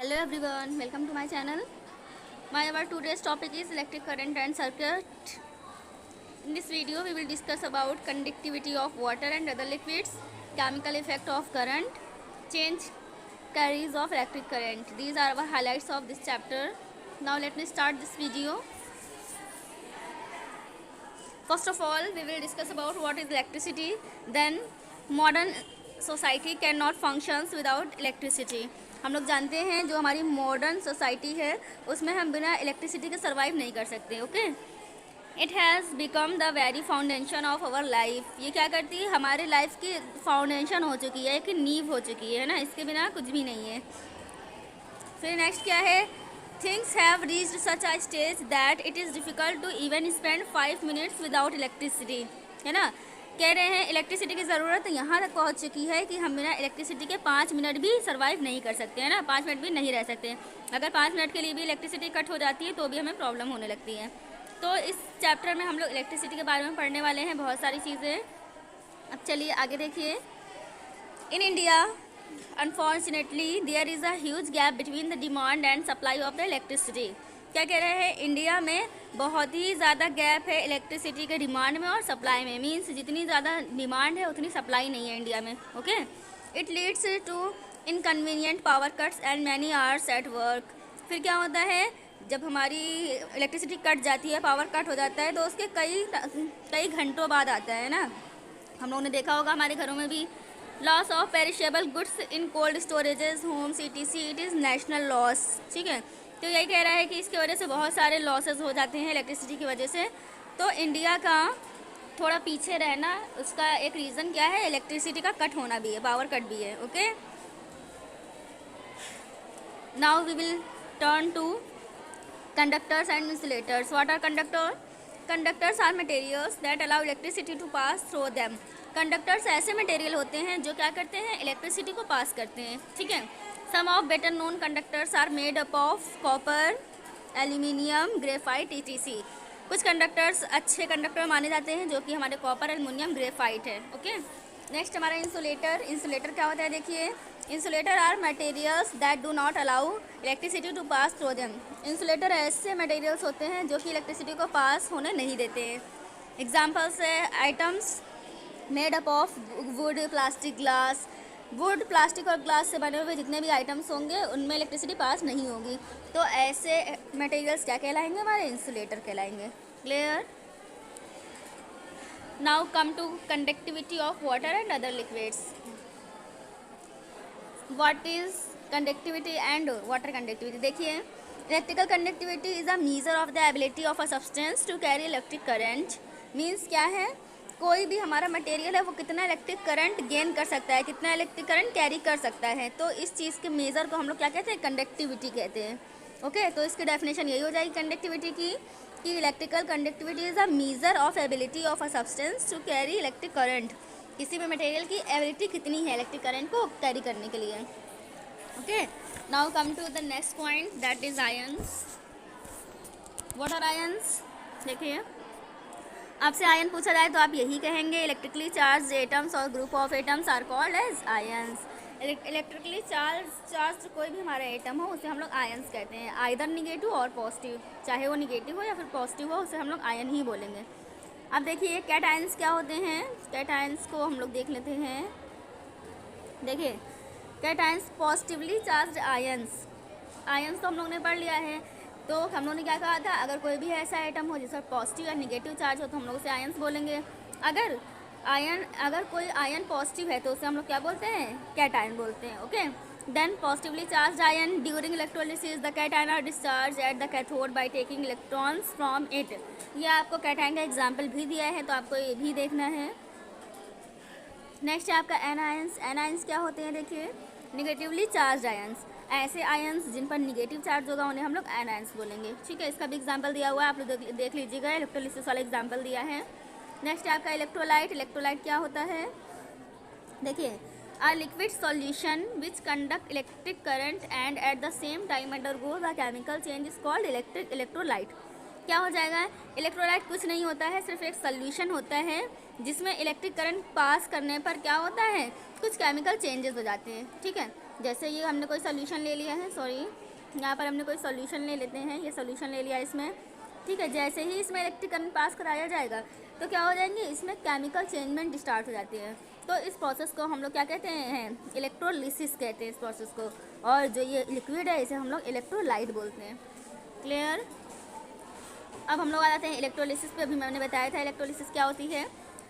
Hello everyone, welcome to my channel. Our today's topic is electric current and circuit. In this video we will discuss about conductivity of water and other liquids, chemical effect of current, change carries of electric current. These are our highlights of this chapter. Now let me start this video. First of all, we will discuss about what is electricity. Then modern society can not functions without electricity. हम लोग जानते हैं जो हमारी modern society है उसमें हम बिना इलेक्ट्रिसिटी के सर्वाइव नहीं कर सकते. Okay, it has become the very foundation of our life. ये क्या करती है, हमारे लाइफ की फाउंडेशन हो चुकी है, एक नींव हो चुकी है ना, इसके बिना कुछ भी नहीं है. फिर नेक्स्ट क्या है, things have reached such a stage that it is difficult to even spend 5 minutes without electricity. है ना, कह रहे हैं इलेक्ट्रिसिटी की ज़रूरत यहाँ तक पहुँच चुकी है कि हम बिना इलेक्ट्रिसिटी के 5 मिनट भी सर्वाइव नहीं कर सकते हैं ना, 5 मिनट भी नहीं रह सकते. अगर 5 मिनट के लिए भी इलेक्ट्रिसिटी कट हो जाती है तो भी हमें प्रॉब्लम होने लगती है. तो इस चैप्टर में हम लोग इलेक्ट्रिसिटी के बारे में पढ़ने वाले हैं, बहुत सारी चीज़ें. अब चलिए आगे देखिए. In India unfortunately there is a huge gap between the demand and supply of the electricity. क्या कह रहे हैं, इंडिया में बहुत ही ज़्यादा गैप है इलेक्ट्रिसिटी के डिमांड में और सप्लाई में. मीन्स जितनी ज़्यादा डिमांड है उतनी सप्लाई नहीं है इंडिया में. Okay, it leads to inconvenient power cuts and many hours at work. फिर क्या होता है, जब हमारी इलेक्ट्रिसिटी कट जाती है, पावर कट हो जाता है, तो उसके कई घंटों बाद आता है ना. हम लोगों ने देखा होगा हमारे घरों में भी. Loss of perishable goods in cold storages homes etc. It is national loss. ठीक है, तो यही कह रहा है कि इसकी वजह से बहुत सारे लॉसेस हो जाते हैं इलेक्ट्रिसिटी की वजह से. तो इंडिया का थोड़ा पीछे रहना, उसका एक रीज़न क्या है, इलेक्ट्रिसिटी का कट होना भी है, पावर कट भी है. Okay, now we will turn to conductors and insulators. What are conductor? Conductors are materials that allow electricity to pass through them. Conductors ऐसे मटेरियल होते हैं जो क्या करते हैं, इलेक्ट्रिसिटी को पास करते हैं. ठीक है, some of better known conductors are made up of copper, aluminium, graphite etc. कुछ कंडक्टर्स अच्छे कंडक्टर माने जाते हैं जो कि हमारे कॉपर, एल्यूमिनियम, ग्रेफाइट है. ओके, नेक्स्ट हमारा इंसुलेटर. इंसुलेटर क्या होता है, देखिए. Insulator are materials that do not allow electricity to pass through them. Insulator ऐसे मटेरियल्स होते हैं जो कि इलेक्ट्रिसिटी को पास होने नहीं देते हैं. एग्जाम्पल्स है items made up of would, plastic, glass. Would, plastic और ग्लास से बने हुए जितने भी आइटम्स होंगे उनमें इलेक्ट्रिसिटी पास नहीं होगी. तो ऐसे मटेरियल्स क्या कहलाएंगे, हमारे इंसुलेटर कहलाएंगे. Clear? Now come to conductivity of water and other liquids. What is conductivity and water conductivity? देखिए, electrical conductivity is a measure of the ability of a substance to carry electric current. Means क्या है, कोई भी हमारा material है वो कितना electric current gain कर सकता है, कितना इलेक्ट्रिक करंट कैरी कर सकता है. तो इस चीज़ के मेज़र को हम लोग क्या कहते हैं, कंडक्टिविटी कहते हैं. ओके, तो इसकी डेफिनेशन यही हो जाएगी कंडक्टिविटी की, कि electrical conductivity is a measure of ability of a substance to carry electric current. किसी भी मटेरियल की एबिलिटी कितनी है इलेक्ट्रिक करंट को कैरी करने के लिए. Okay, now come to the next point that is ions. What are ions? देखिए, आपसे आयन पूछा जाए तो आप यही कहेंगे, इलेक्ट्रिकली चार्ज एटम्स और group of atoms are called as ions. Electrically charge कोई भी हमारा एटम हो उसे हम लोग आयंस कहते हैं, आइदर निगेटिव और पॉजिटिव. चाहे वो निगेटिव हो या फिर पॉजिटिव हो, उसे हम लोग आयन ही बोलेंगे. अब देखिए कैटायंस क्या होते हैं. कैटायंस को हम लोग देख लेते हैं. देखिए, cations positively charge ions. Ions तो हम लोग ने पढ़ लिया है. तो हम लोगों ने क्या कहा था, अगर कोई भी ऐसा आइटम हो जिसका पॉजिटिव या निगेटिव चार्ज हो तो हम लोग उसे आयंस बोलेंगे. अगर कोई आयन पॉजिटिव है तो उसे हम लोग क्या बोलते हैं, कैटायन बोलते हैं. Okay, then positively charge ion during electrolysis the cation are discharge at the cathode by taking electrons from it. ये आपको कैटायन का एग्जाम्पल भी दिया है तो आपको ये भी देखना है. नेक्स्ट है आपका एनायंस. एनायंस क्या होते हैं, देखिए, निगेटिवली चार्ज आयंस. ऐसे आयंस जिन पर निगेटिव चार्ज होगा उन्हें हम लोग एनायंस बोलेंगे. ठीक है, इसका भी एग्जांपल दिया हुआ है, आप लोग देख लीजिएगा, इलेक्ट्रोलिसिस वाला एग्जांपल दिया है. नेक्स्ट है आपका इलेक्ट्रोलाइट. इलेक्ट्रोलाइट क्या होता है, देखिए, a liquid solution which conduct electric current and at the same time undergoes a chemical change is called electrolyte. क्या हो जाएगा, इलेक्ट्रोलाइट कुछ नहीं होता है, सिर्फ एक सॉल्यूशन होता है जिसमें इलेक्ट्रिक करंट पास करने पर क्या होता है, कुछ केमिकल चेंजेस हो जाते हैं. ठीक है, जैसे ये हमने कोई सोल्यूशन ले लिया है, सॉरी यहाँ पर हमने कोई सोल्यूशन ले लेते हैं, ये सोल्यूशन ले लिया इसमें, ठीक है। जैसे ही इसमें इलेक्ट्रिक करंट पास कराया जाएगा तो क्या हो जाएंगे, इसमें केमिकल चेंजमेंट स्टार्ट हो जाती है। तो इस प्रोसेस को हम लोग क्या कहते हैं, इलेक्ट्रोलिसिस कहते हैं इस प्रोसेस को। और जो ये लिक्विड है इसे हम लोग इलेक्ट्रोलाइट बोलते हैं। क्लियर। अब हम लोग आ जाते हैं इलेक्ट्रोलिसिस पे। अभी मैंने बताया था इलेक्ट्रोलिसिस क्या होती है।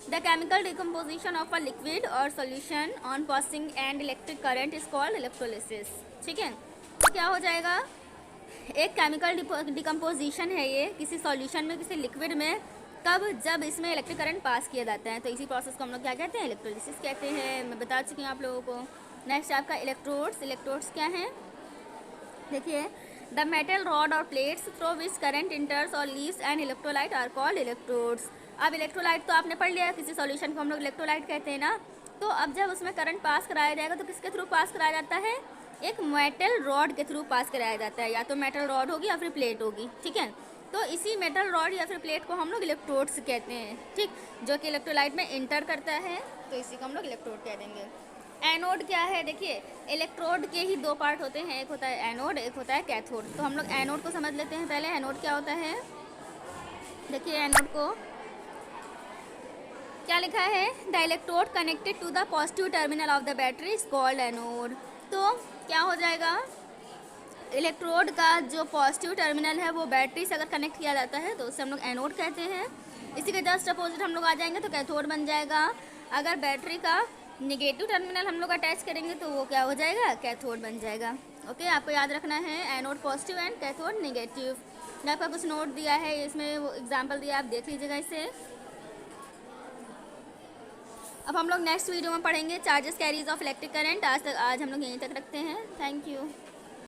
The chemical decomposition of a liquid or solution on passing and electric current is called electrolysis, ठीक है। तो क्या हो जाएगा, एक केमिकल डिकम्पोजिशन है ये किसी सॉल्यूशन में, किसी लिक्विड में, कब, जब इसमें इलेक्ट्रिक करंट पास किया जाता है। तो इसी प्रोसेस को हम लोग क्या कहते हैं, इलेक्ट्रोलिसिस कहते हैं। मैं बता चुकी हूँ आप लोगों को। नेक्स्ट आपका इलेक्ट्रोड्स। इलेक्ट्रोड्स क्या हैं, देखिए, the metal rod or plates through which current enters or leaves and electrolyte are called electrodes. अब इलेक्ट्रोलाइट तो आपने पढ़ लिया, किसी सॉल्यूशन को हम लोग इलेक्ट्रोलाइट कहते हैं ना। तो अब जब उसमें करंट पास कराया जाएगा तो किसके थ्रू पास कराया जाता है, एक मेटल रॉड के थ्रू पास कराया जाता है। या तो मेटल रॉड होगी या फिर प्लेट होगी, ठीक है। तो इसी मेटल रॉड या फिर प्लेट को हम लोग इलेक्ट्रोड्स कहते हैं, ठीक, जो कि इलेक्ट्रोलाइट में इंटर करता है, तो इसी को हम लोग इलेक्ट्रोड कह देंगे। एनोड क्या है, देखिए, इलेक्ट्रोड के ही दो पार्ट होते हैं, एक होता है एनोड, एक होता है कैथोड। तो हम लोग एनोड को समझ लेते हैं पहले। एनोड क्या होता है, देखिए एनोड को क्या लिखा है, the electrode connected to the positive terminal of the battery is called anode. तो क्या हो जाएगा, इलेक्ट्रोड का जो पॉजिटिव टर्मिनल है वो बैटरी से अगर कनेक्ट किया जाता है तो उसे हम लोग एनोड कहते हैं। इसी के जस्ट अपोजिट हम लोग आ जाएंगे तो कैथोड बन जाएगा। अगर बैटरी का निगेटिव टर्मिनल हम लोग अटैच करेंगे तो वो क्या हो जाएगा, कैथोड बन जाएगा। ओके, आपको याद रखना है anode positive and cathode negative. मैं आपका कुछ नोट दिया है, इसमें वो एग्जाम्पल दिया, आप देख लीजिएगा इसे। अब हम लोग नेक्स्ट वीडियो में पढ़ेंगे charges carries of electric current. आज हम लोग यहीं तक रखते हैं। Thank you.